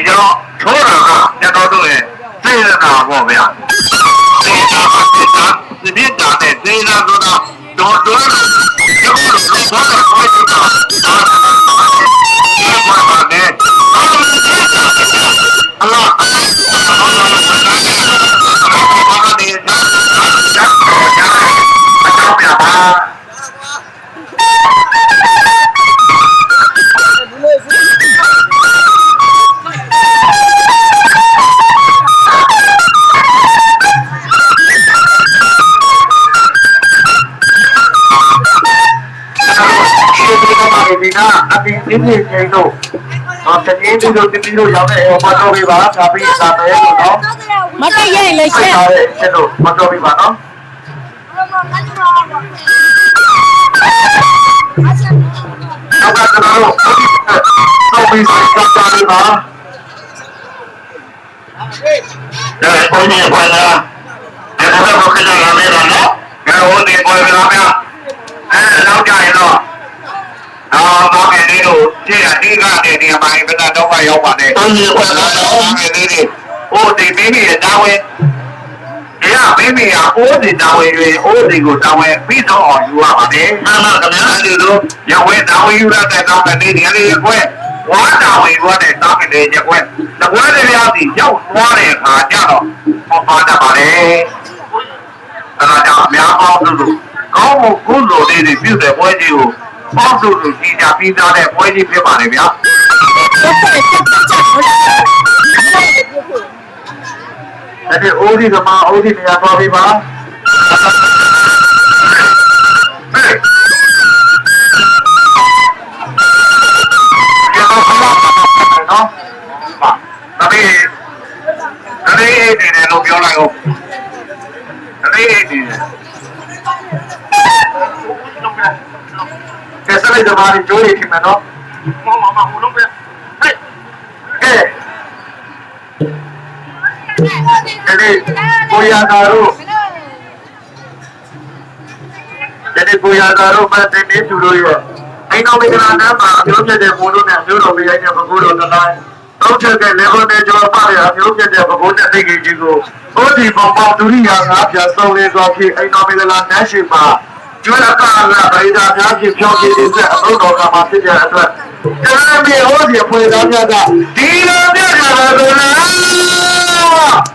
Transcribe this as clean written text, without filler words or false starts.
ကျွန်တော်ထိုးတာကကျွန်တော်တို့ရဲ့စေတနာပေါ့ဗျာစေတနာပါစေတနာဒီပြတာနဲ့စေတနာဆိုတာတော့ကျွန်တော်တို့ဘာသာကိုကြည့်တာအလားဒီကအပြင်ပြင်းပြင်းချင်းတို့တော့တကယ်လို့တမီးတို့ရောက်တဲ့ဟောမတော်ပြီပါဒါပြီးစားမယ်လို့နော်မတည့်ရဲ့လေရှက်ချက်တို့မတော်ပြီပါနော်တော့ကတော့တော့ပြီးစားပြီပါဒါကိုနေပါလားဒါတော့ခဏလာမယ်နော်ငါဟိုနေပေါ်လာမယ်နောက်ကြရင်တော့မောင်ငယ်လေးတို့ကြည့်ရဒီကနေဒီအပိုင်းဘယ်တော့မှရောက်ပါနဲ့ဟုတ်ပြီကွာတော့ငယ်လေးတွေဟိုဒီမိမိရဲ့တာဝန်ဒီကမိမိကအိုးစီတာဝန်တွေအိုးစီကိုတာဝန်ပြီးတော့အောင်ယူရပါတယ်မှန်ပါခင်ဗျာဒီလိုရဝဲတာဝန်ယူရတဲ့တောင်းတဲ့နေရာလေးကွဲဝါတာဝန်ယူရတဲ့တောင်းတဲ့ရက်ကွဲတကွဲတရားစီရောက်သွားတဲ့အခါကျတော့ဟောပါတတ်ပါတယ်အဲဒါကြောင့်အများအောင်လို့ကောင်းမှုကုသိုလ်လေးတွေပြုတဲ့ပွဲကြီးကိုပေါင်းစုလို့ကြီးကြပြီးသားတဲ့ပွဲကြီးဖြစ်ပါလေဗျာအဲ့ဒီအိုးဒီကမှအိုးဒီနေရာသွားပြီပါဟေးကျွန်တော်ခလာနော်ပါဒါပေမဲ့ဒီနေလို့ပြောလိုက်အောင်ဒီနေကဲစလိုက်တော့ဒီကျိုးလေးခင်မယ်နော်မဟိုလုံးပဲဟဲ့ဒီကိုရတာတို့ဒီကိုရတာတို့မတင်နေသူတို့ရဲ့အိမ်တော်မင်္ဂလာနာမှာပြောပြတဲ့ဘုံတို့နဲ့မျိုးတော်မရိုက်တဲ့ဘကုတော်တလိုက်တောက်ချက်ကလေခေါ်တဲ့ကျော်ပါရပြောပြတဲ့ဘကုတဲ့သိကြီးကိုဟိုဒီပေါပေါဒုရိယာငါပြဆုံးလေးသွားဖြစ်အိမ်တော်မင်္ဂလာနတ်ရှိမှာကျွမ်းကာလာဗိဒါများဖြစ်ဖြောင်းပြနေတဲ့အလို့တော်ကမှာဖြစ်တဲ့အတွက်ကျန်တဲ့ဟိုဒီဖွေသားများကဒီလိုပြကြတာဆိုလား